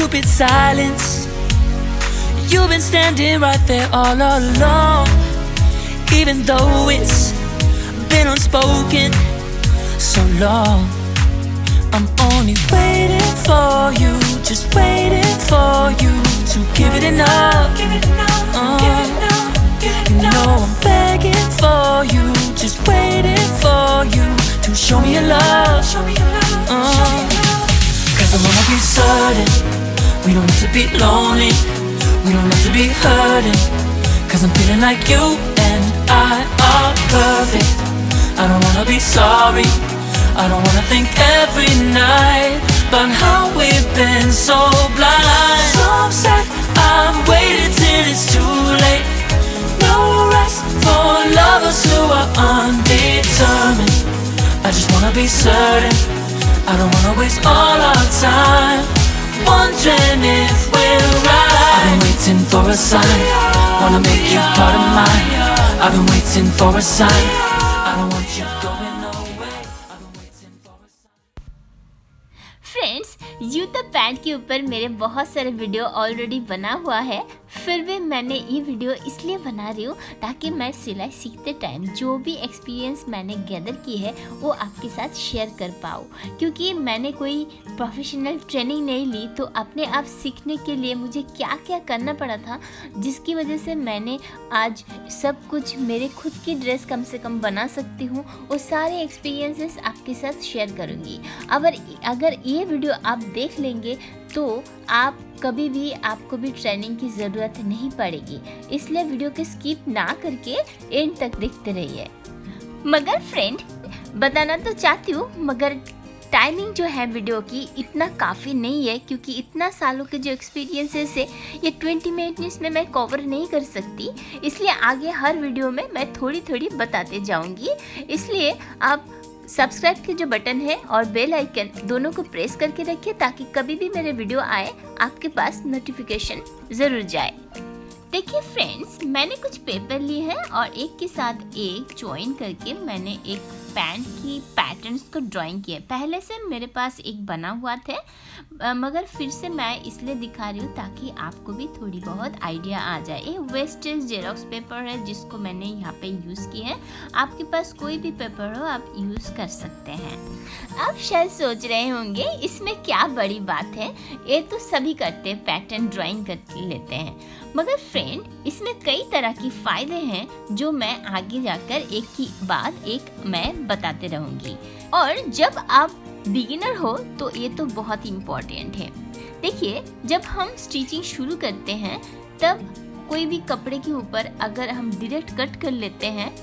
stupid silence. You've been standing right there all along, even though it's been unspoken so long. I'm only waiting for you, just waiting for you to give it enough. You know I'm begging for you, just waiting for you to show me your love. Cause I wanna be certain we don't have to be lonely, we don't have to be hurting. Cause I'm feeling like you and I are perfect. I don't wanna be sorry, I don't wanna think every night about how we've been so blind. So upset, I'm waiting till it's too late. No rest for lovers who are undetermined. I just wanna be certain, I don't wanna waste all our time wondering if we're right. I've been waiting for a sign, wanna make you part of mine. I've been waiting for a sign, I don't want you going away. I've been waiting for a sign. Friends, यूं तो pant के ऊपर मेरे बहुत सारे video already बना हुआ है, फिर भी मैंने ये वीडियो इसलिए बना रही हूँ ताकि मैं सिलाई सीखते टाइम जो भी एक्सपीरियंस मैंने गैदर की है वो आपके साथ शेयर कर पाऊँ। क्योंकि मैंने कोई प्रोफेशनल ट्रेनिंग नहीं ली, तो अपने आप सीखने के लिए मुझे क्या क्या करना पड़ा था, जिसकी वजह से मैंने आज सब कुछ मेरे खुद की ड्रेस कम से कम बना सकती हूँ। वो सारे एक्सपीरियंसेस आपके साथ शेयर करूँगी। अगर ये वीडियो आप देख लेंगे तो आप कभी भी आपको भी ट्रेनिंग की ज़रूरत नहीं पड़ेगी, इसलिए वीडियो को स्किप ना करके एंड तक देखते रहिए। मगर फ्रेंड, बताना तो चाहती हूँ मगर टाइमिंग जो है वीडियो की इतना काफ़ी नहीं है, क्योंकि इतना सालों के जो एक्सपीरियंसेस है ये 20 मिनट्स में मैं कवर नहीं कर सकती, इसलिए आगे हर वीडियो में मैं थोड़ी थोड़ी बताते जाऊँगी। इसलिए आप सब्सक्राइब के जो बटन है और बेल आइकन दोनों को प्रेस करके रखिए ताकि कभी भी मेरे वीडियो आए आपके पास नोटिफिकेशन ज़रूर जाए। देखिए फ्रेंड्स, मैंने कुछ पेपर लिए हैं और एक के साथ एक ज्वाइन करके मैंने एक पैंट की पैटर्न्स को ड्राइंग किया। पहले से मेरे पास एक बना हुआ था, मगर फिर से मैं इसलिए दिखा रही हूँ ताकि आपको भी थोड़ी बहुत आइडिया आ जाए। ये वेस्टेज जेरोक्स पेपर है जिसको मैंने यहाँ पे यूज़ किया है। आपके पास कोई भी पेपर हो आप यूज़ कर सकते हैं। आप शायद सोच रहे होंगे इसमें क्या बड़ी बात है, ये तो सभी करते हैं, पैटर्न ड्राइंग कर लेते हैं। मगर फ्रेंड, इसमें कई तरह की फ़ायदे हैं जो मैं आगे जाकर एक के बाद एक मैं बताते रहूँगी। और जब आप बिगिनर हो तो ये तो बहुत इम्पोर्टेंट है। देखिए, जब हम स्टिचिंग शुरू करते हैं तब कोई भी कपड़े के ऊपर अगर हम डायरेक्ट कट कर लेते हैं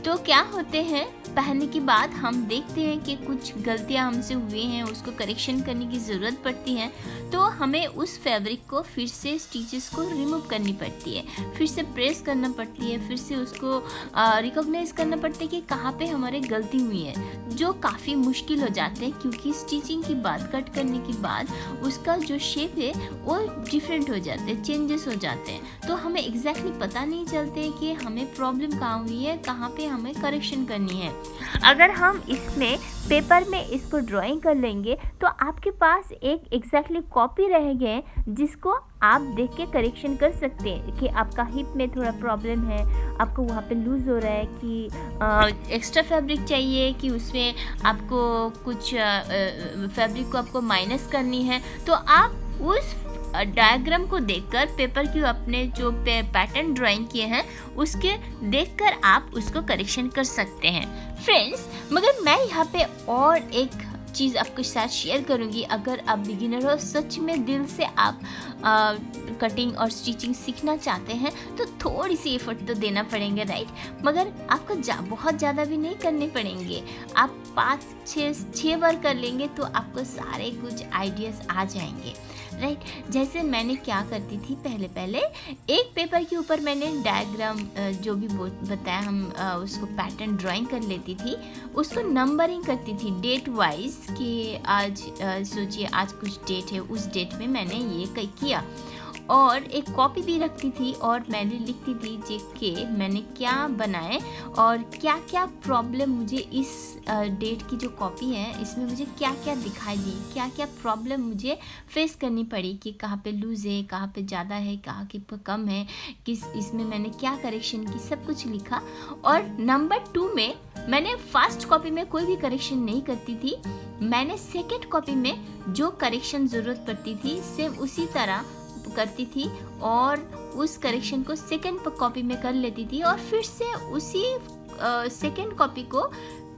तो क्या होते हैं, पहनने के बाद हम देखते हैं कि कुछ गलतियां हमसे हुई हैं, उसको करेक्शन करने की ज़रूरत पड़ती है, तो हमें उस फैब्रिक को फिर से स्टिचेस को रिमूव करनी पड़ती है, फिर से प्रेस करना पड़ती है, फिर से उसको रिकॉग्नाइज करना पड़ता है कि कहाँ पे हमारे गलती हुई है, जो काफ़ी मुश्किल हो जाते हैं क्योंकि स्टिचिंग के बाद कट करने के बाद उसका जो शेप है वो डिफरेंट हो जाते हैं, चेंजेस हो जाते हैं, तो हमें एग्जैक्टली पता नहीं चलते कि हमें प्रॉब्लम कहाँ हुई है, कहाँ पे हमें करेक्शन करनी है। अगर हम इसमें पेपर में इसको ड्राइंग कर लेंगे तो आपके पास एक एग्जैक्टली कॉपी रहेंगे जिसको आप देख के करेक्शन कर सकते हैं कि आपका हिप में थोड़ा प्रॉब्लम है, आपको वहाँ पे लूज़ हो रहा है कि एक्स्ट्रा फैब्रिक चाहिए कि उसमें आपको कुछ फैब्रिक को आपको माइनस करनी है, तो आप उस डायग्राम को देखकर पेपर की अपने जो पैटर्न ड्राइंग किए हैं उसके देखकर आप उसको करेक्शन कर सकते हैं फ्रेंड्स। मगर मैं यहाँ पे और एक चीज़ आपके साथ शेयर करूँगी। अगर आप बिगिनर हो, सच में दिल से आप कटिंग और स्टिचिंग सीखना चाहते हैं तो थोड़ी सी एफर्ट तो देना पड़ेंगे, राइट। मगर आपको बहुत ज़्यादा भी नहीं करने पड़ेंगे, आप 5-6 बार कर लेंगे तो आपको सारे कुछ आइडियाज़ आ जाएंगे, राइट। जैसे मैंने क्या करती थी, पहले एक पेपर के ऊपर मैंने डायग्राम जो भी बताया हम उसको पैटर्न ड्राइंग कर लेती थी, उसको नंबरिंग करती थी डेट वाइज कि आज सोचिए आज कुछ डेट है, उस डेट में मैंने ये किया और एक कॉपी भी रखती थी और मैंने लिखती थी कि मैंने क्या बनाए और क्या क्या प्रॉब्लम मुझे इस डेट की जो कॉपी है इसमें मुझे क्या क्या दिखाई दी, क्या क्या प्रॉब्लम मुझे फेस करनी पड़ी कि कहाँ पे लूज़ है, कहाँ पे ज़्यादा है, कहाँ पे कम है, किस इसमें मैंने क्या करेक्शन की, सब कुछ लिखा। और नंबर 2 में मैंने फर्स्ट कॉपी में कोई भी करेक्शन नहीं करती थी, मैंने सेकेंड कॉपी में जो करेक्शन ज़रूरत पड़ती थी सेम उसी तरह करती थी और उस करेक्शन को सेकेंड कॉपी में कर लेती थी और फिर से उसी सेकेंड कॉपी को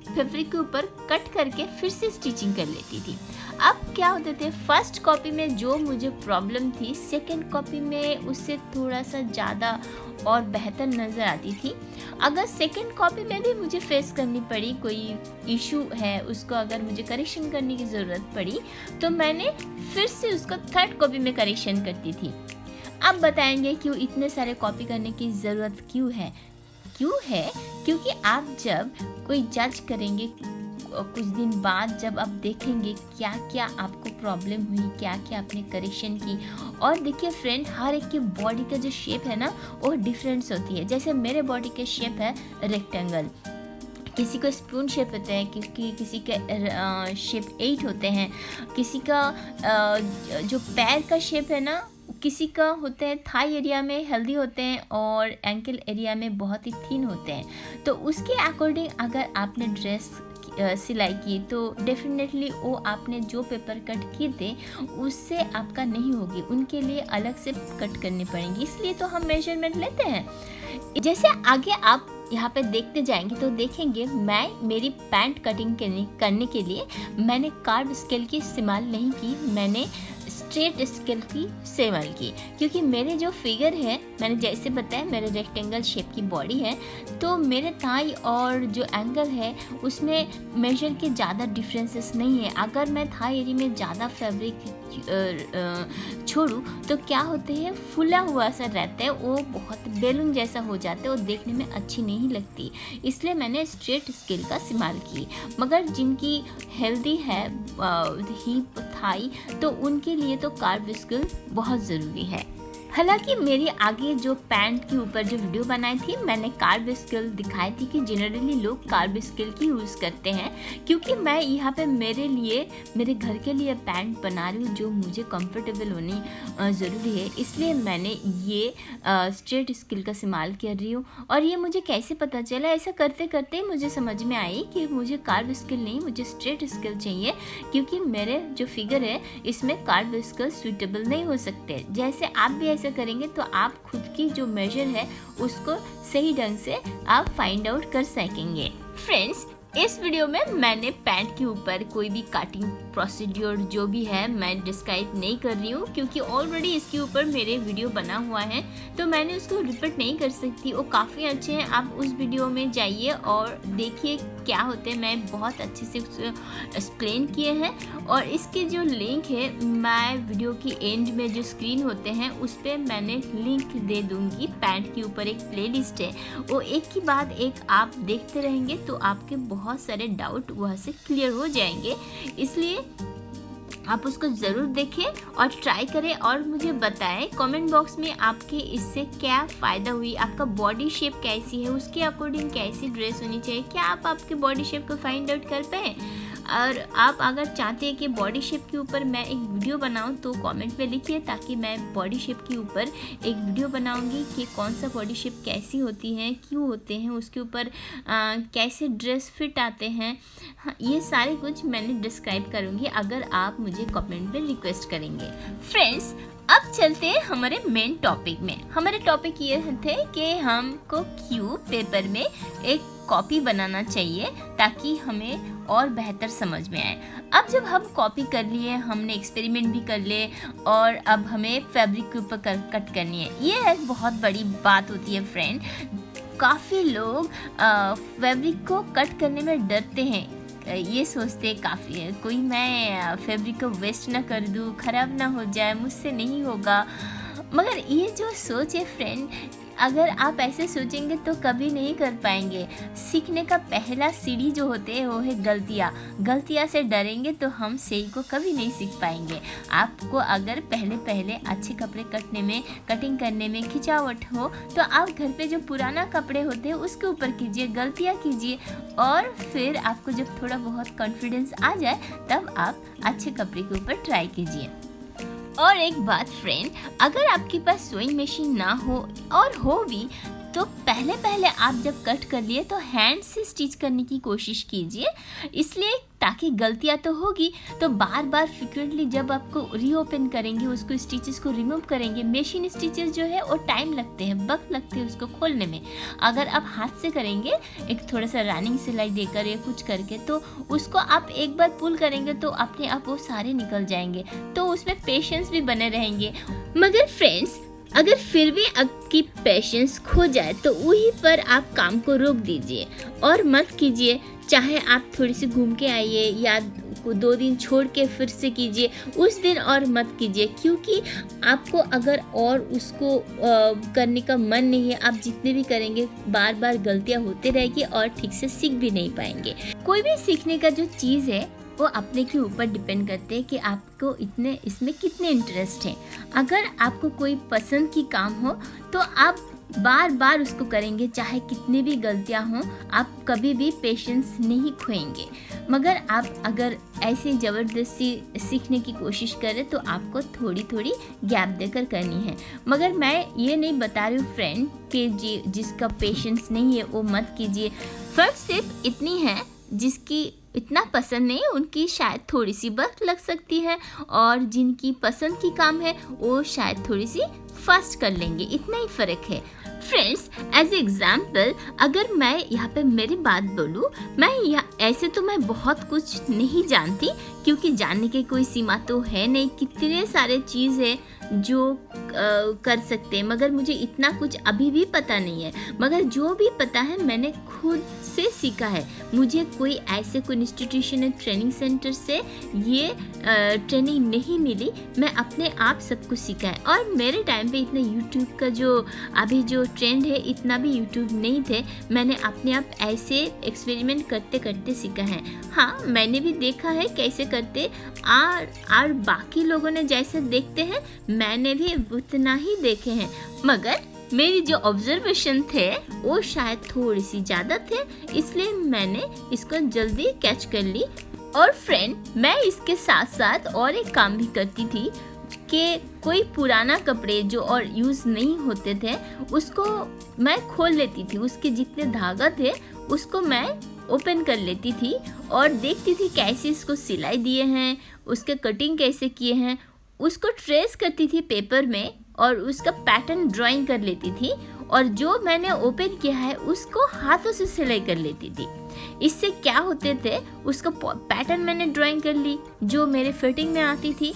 फैब्रिक के ऊपर कट करके फिर से स्टिचिंग कर लेती थी। अब क्या होते थे, फर्स्ट कॉपी में जो मुझे प्रॉब्लम थी सेकेंड कॉपी में उससे थोड़ा सा ज़्यादा और बेहतर नज़र आती थी। अगर सेकेंड कॉपी में भी मुझे फेस करनी पड़ी, कोई इशू है उसको अगर मुझे करेक्शन करने की ज़रूरत पड़ी तो मैंने फिर से उसको थर्ड कॉपी में करेक्शन करती थी। अब बताएंगे क्यों इतने सारे कॉपी करने की ज़रूरत क्यों है क्योंकि आप जब कोई जज करेंगे कुछ दिन बाद, जब आप देखेंगे क्या क्या आपको प्रॉब्लम हुई, क्या क्या आपने करेक्शन की। और देखिए फ्रेंड, हर एक की बॉडी का जो शेप है ना वो डिफरेंस होती है। जैसे मेरे बॉडी का शेप है रेक्टेंगल, किसी को स्पून शेप होता है, किसी के शेप 8 होते हैं, किसी का जो पैर का शेप है ना किसी का होता है थाई एरिया में हेल्दी होते हैं और एंकल एरिया में बहुत ही थिन होते हैं। तो उसके अकॉर्डिंग अगर आपने ड्रेस सिलाई की तो डेफिनेटली वो आपने जो पेपर कट किए थे उससे आपका नहीं होगी, उनके लिए अलग से कट करनी पड़ेंगी, इसलिए तो हम मेजरमेंट लेते हैं। जैसे आगे आप यहाँ पे देखते जाएंगे तो देखेंगे मेरी पैंट कटिंग करने के लिए मैंने कार्व स्केल की इस्तेमाल नहीं की, मैंने स्ट्रेट स्केल की इस्तेमाल की, क्योंकि मेरे जो फिगर है मैंने जैसे बताया मेरे रेक्टेंगल शेप की बॉडी है, तो मेरे थाई और जो एंगल है उसमें मेजर के ज़्यादा डिफरेंसेस नहीं है। अगर मैं थाई एरिया में ज़्यादा फैब्रिक छोड़ूं तो क्या होते हैं, फुला हुआ सा रहता है, वो बहुत बैलून जैसा हो जाता है, वो देखने में अच्छी नहीं लगती, इसलिए मैंने स्ट्रेट स्केल का इस्तेमाल की। मगर जिनकी हेल्दी है हिप थाई तो उनके लिए तो कार्व स्केल बहुत ज़रूरी है। हालांकि मेरी आगे जो पैंट के ऊपर जो वीडियो बनाई थी मैंने कार्व स्केल दिखाई थी कि जनरली लोग कार्व स्केल की यूज़ करते हैं, क्योंकि मैं यहाँ पे मेरे घर के लिए पैंट बना रही हूँ जो मुझे कंफर्टेबल होनी ज़रूरी है, इसलिए मैंने ये स्ट्रेट स्केल का इस्तेमाल कर रही हूँ। और ये मुझे कैसे पता चला, ऐसा करते करते मुझे समझ में आई कि मुझे कार्व स्केल नहीं, मुझे स्ट्रेट स्केल चाहिए, क्योंकि मेरे जो फिगर है इसमें कार्व स्केल सूटेबल नहीं हो सकते। जैसे आप भी ऐसा करेंगे तो आप खुद की जो मेजर है उसको सही ढंग से आप फाइंड आउट कर सकेंगे। फ्रेंड्स, इस वीडियो में मैंने पैंट के ऊपर कोई भी कटिंग प्रोसीड्योर जो भी है मैं डिस्क्राइब नहीं कर रही हूँ, क्योंकि ऑलरेडी इसके ऊपर मेरे वीडियो बना हुआ है तो मैंने उसको रिपीट नहीं कर सकती। वो काफ़ी अच्छे हैं, आप उस वीडियो में जाइए और देखिए क्या होते हैं, मैं बहुत अच्छे से एक्सप्लेन किए हैं। और इसके जो लिंक है मैं वीडियो की एंड में जो स्क्रीन होते हैं उस पर मैंने लिंक दे दूँगी। पैंट के ऊपर एक प्लेलिस्ट है, वो एक के बाद एक आप देखते रहेंगे तो आपके बहुत सारे डाउट वहाँ से क्लियर हो जाएंगे, इसलिए आप उसको ज़रूर देखें और ट्राई करें और मुझे बताएं कमेंट बॉक्स में आपके इससे क्या फ़ायदा हुई, आपका बॉडी शेप कैसी है, उसके अकॉर्डिंग कैसी ड्रेस होनी चाहिए, क्या आप आपके बॉडी शेप को फाइंड आउट कर पाए। और आप अगर चाहते हैं कि बॉडी शेप के ऊपर मैं एक वीडियो बनाऊं तो कमेंट में लिखिए, ताकि मैं बॉडी शेप के ऊपर एक वीडियो बनाऊंगी कि कौन सा बॉडी शेप कैसी होती है, क्यों होते हैं, उसके ऊपर कैसे ड्रेस फिट आते हैं, ये सारे कुछ मैंने डिस्क्राइब करूंगी अगर आप मुझे कमेंट में रिक्वेस्ट करेंगे। फ्रेंड्स, अब चलते हैं हमारे मेन टॉपिक में। हमारे टॉपिक ये थे कि हमको क्यों पेपर में एक कॉपी बनाना चाहिए ताकि हमें और बेहतर समझ में आए। अब जब हम कॉपी कर लिए, हमने एक्सपेरिमेंट भी कर लिए और अब हमें फैब्रिक के ऊपर कट करनी है, ये एक बहुत बड़ी बात होती है फ्रेंड। काफ़ी लोग फैब्रिक को कट करने में डरते हैं, ये सोचते काफ़ी है कोई मैं फैब्रिक को वेस्ट ना कर दूँ, ख़राब ना हो जाए, मुझसे नहीं होगा। मगर ये जो सोच है फ्रेंड, अगर आप ऐसे सोचेंगे तो कभी नहीं कर पाएंगे। सीखने का पहला सीढ़ी जो होते हैं वो है गलतियाँ से डरेंगे तो हम सही को कभी नहीं सीख पाएंगे। आपको अगर पहले अच्छे कपड़े कटिंग करने में खिंचावट हो तो आप घर पे जो पुराना कपड़े होते हैं उसके ऊपर कीजिए, गलतियाँ कीजिए, और फिर आपको जब थोड़ा बहुत कॉन्फिडेंस आ जाए तब आप अच्छे कपड़े के ऊपर ट्राई कीजिए। और एक बात फ्रेंड, अगर आपके पास सोइंग मशीन ना हो और हो भी तो पहले आप जब कट कर लिए तो हैंड से स्टिच करने की कोशिश कीजिए, इसलिए ताकि गलतियां तो होगी तो बार फ्रिक्वेंटली जब आपको रीओपन करेंगे, उसको स्टिचेस को रिमूव करेंगे, मशीन स्टिचेस जो है वो टाइम लगते हैं, वक्त लगते हैं उसको खोलने में। अगर आप हाथ से करेंगे एक थोड़ा सा रनिंग सिलाई देकर या कुछ करके तो उसको आप एक बार पुल करेंगे तो अपने आप वो सारे निकल जाएंगे, तो उसमें पेशेंस भी बने रहेंगे। मगर फ्रेंड्स, अगर फिर भी आपकी पेशेंस खो जाए तो वहीं पर आप काम को रोक दीजिए और मत कीजिए। चाहे आप थोड़ी सी घूम के आइए या 2 दिन छोड़ के फिर से कीजिए, उस दिन और मत कीजिए, क्योंकि आपको अगर और उसको करने का मन नहीं है, आप जितने भी करेंगे बार गलतियां होते रहेगी और ठीक से सीख भी नहीं पाएंगे। कोई भी सीखने का जो चीज़ है वो अपने के ऊपर डिपेंड करते हैं कि आपको इसमें कितने इंटरेस्ट है। अगर आपको कोई पसंद की काम हो तो आप बार उसको करेंगे, चाहे कितनी भी गलतियां हों, आप कभी भी पेशेंस नहीं खोएंगे। मगर आप अगर ऐसे ज़बरदस्ती सीखने की कोशिश करें तो आपको थोड़ी गैप देकर करनी है। मगर मैं ये नहीं बता रही हूँ फ्रेंड कि जिसका पेशेंस नहीं है वो मत कीजिए। फर्क सिर्फ इतनी है, जिसकी इतना पसंद नहीं उनकी शायद थोड़ी सी वक्त लग सकती है, और जिनकी पसंद की काम है वो शायद थोड़ी सी फास्ट कर लेंगे, इतना ही फ़र्क है। फ्रेंड्स, एज एग्जाम्पल अगर मैं यहाँ पे मेरी बात बोलूँ, ऐसे तो मैं बहुत कुछ नहीं जानती, क्योंकि जानने की कोई सीमा तो है नहीं, कितने सारे चीज़ है जो कर सकते हैं, मगर मुझे इतना कुछ अभी भी पता नहीं है। मगर जो भी पता है मैंने खुद से सीखा है, मुझे कोई इंस्टीट्यूशन या ट्रेनिंग सेंटर से ये ट्रेनिंग नहीं मिली, मैं अपने आप सब कुछ सीखा है। और मेरे टाइम पे इतना यूट्यूब का जो अभी जो ट्रेंड है, इतना भी यूट्यूब नहीं थे, मैंने अपने आप ऐसे एक्सपेरिमेंट करते सीखा है। हाँ, मैंने भी देखा है कैसे करते, और बाकी लोगों ने जैसे देखते हैं मैंने भी उतना ही देखे हैं, मगर मेरी जो ऑब्जर्वेशन थे वो शायद थोड़ी सी ज़्यादा थे, इसलिए मैंने इसको जल्दी कैच कर ली। और फ्रेंड, मैं इसके साथ और एक काम भी करती थी कि कोई पुराना कपड़े जो और यूज़ नहीं होते थे उसको मैं खोल लेती थी, उसके जितने धागा थे उसको मैं ओपन कर लेती थी और देखती थी कैसे इसको सिलाई दिए हैं, उसके कटिंग कैसे किए हैं, उसको ट्रेस करती थी पेपर में और उसका पैटर्न ड्राइंग कर लेती थी, और जो मैंने ओपन किया है उसको हाथों से सिलाई कर लेती थी। इससे क्या होते थे, उसका पैटर्न मैंने ड्राइंग कर ली जो मेरे फिटिंग में आती थी,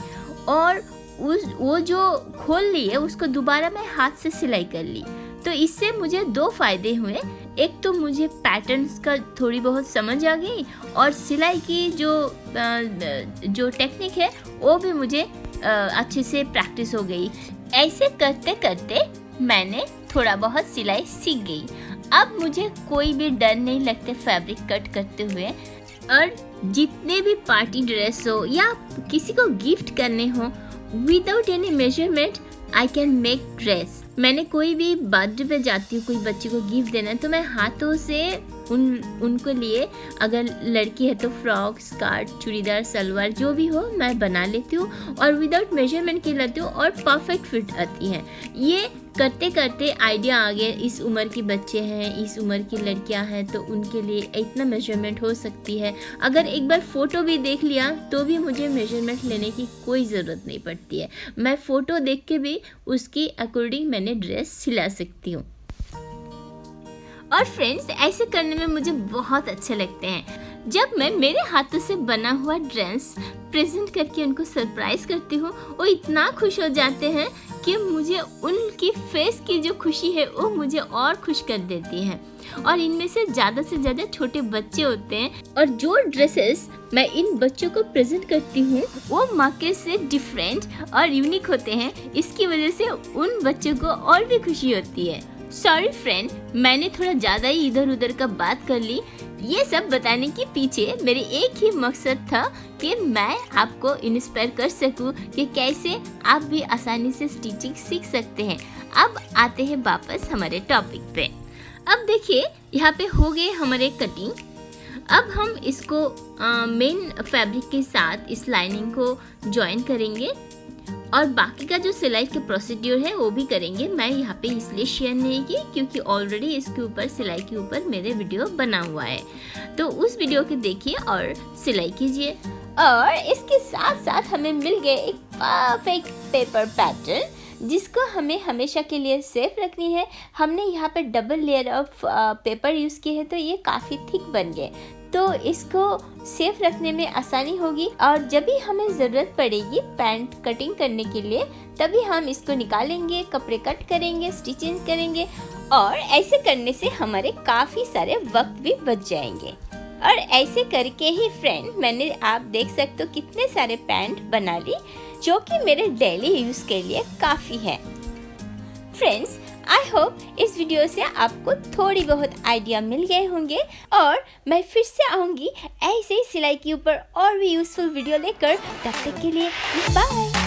और वो जो खोल ली है उसको दोबारा मैं हाथ से सिलाई कर ली। तो इससे मुझे 2 फायदे हुए, एक तो मुझे पैटर्न्स का थोड़ी बहुत समझ आ गई, और सिलाई की जो टेक्निक है वो भी मुझे अच्छे से प्रैक्टिस हो गई। ऐसे करते करते मैंने थोड़ा बहुत सिलाई सीख गई। अब मुझे कोई भी डर नहीं लगते फैब्रिक कट करते हुए, और जितने भी पार्टी ड्रेस हो या किसी को गिफ्ट करने हो, without any measurement I can make dress. मैंने कोई भी बर्थडे पे जाती हूँ, कोई बच्चे को गिफ्ट देना है तो मैं हाथों से उनको लिए, अगर लड़की है तो फ्रॉक, स्कर्ट, चूड़ीदार, सलवार जो भी हो मैं बना लेती हूँ और विदाउट मेजरमेंट की लेती हूँ और परफेक्ट फिट आती है। ये करते करते आइडिया आ गया, इस उम्र के बच्चे हैं, इस उम्र की लड़कियां हैं तो उनके लिए इतना मेजरमेंट हो सकती है। अगर एक बार फ़ोटो भी देख लिया तो भी मुझे मेजरमेंट लेने की कोई ज़रूरत नहीं पड़ती है, मैं फ़ोटो देख के भी उसकी अकॉर्डिंग मैंने ड्रेस सिला सकती हूँ। और फ्रेंड्स, ऐसे करने में मुझे बहुत अच्छे लगते हैं। जब मैं मेरे हाथों से बना हुआ ड्रेस प्रेजेंट करके उनको सरप्राइज करती हूँ, वो इतना खुश हो जाते हैं कि मुझे उनकी फेस की जो खुशी है वो मुझे और खुश कर देती है। और इनमें से ज़्यादा छोटे बच्चे होते हैं, और जो ड्रेसेस मैं इन बच्चों को प्रेजेंट करती हूँ वो मार्केट से डिफरेंट और यूनिक होते हैं। इसकी वजह से उन बच्चों को और भी खुशी होती है। सॉरी फ्रेंड, मैंने थोड़ा ज़्यादा ही इधर उधर का बात कर ली। ये सब बताने के पीछे मेरे एक ही मकसद था कि मैं आपको इंस्पायर कर सकूं कि कैसे आप भी आसानी से स्टिचिंग सीख सकते हैं। अब आते हैं वापस हमारे टॉपिक पे। अब देखिए यहाँ पे हो गए हमारे कटिंग। अब हम इसको मेन फैब्रिक के साथ इस लाइनिंग को ज्वाइन करेंगे और बाकी का जो सिलाई के प्रोसीड्यूर है वो भी करेंगे। मैं यहाँ पे इसलिए शेयर नहीं की क्योंकि ऑलरेडी इसके ऊपर सिलाई के ऊपर मेरे वीडियो बना हुआ है, तो उस वीडियो को देखिए और सिलाई कीजिए। और इसके साथ साथ हमें मिल गए एक परफेक्ट पेपर पैटर्न जिसको हमें हमेशा के लिए सेफ रखनी है। हमने यहाँ पे double layer of paper use किए हैं तो ये काफ़ी थिक बन गए, तो इसको सेफ रखने में आसानी होगी। और जब भी हमें ज़रूरत पड़ेगी पैंट कटिंग करने के लिए तभी हम इसको निकालेंगे, कपड़े कट करेंगे, स्टिचिंग करेंगे और ऐसे करने से हमारे काफ़ी सारे वक्त भी बच जाएंगे। और ऐसे करके ही फ्रेंड मैंने आप देख सकते हो कितने सारे पैंट बना ली जो कि मेरे डेली यूज़ के लिए काफ़ी है। फ्रेंड्स, आई होप इस वीडियो से आपको थोड़ी बहुत आइडिया मिल गए होंगे और मैं फिर से आऊँगी ऐसे ही सिलाई के ऊपर और भी यूज़फुल वीडियो लेकर। तब तक के लिए बाय।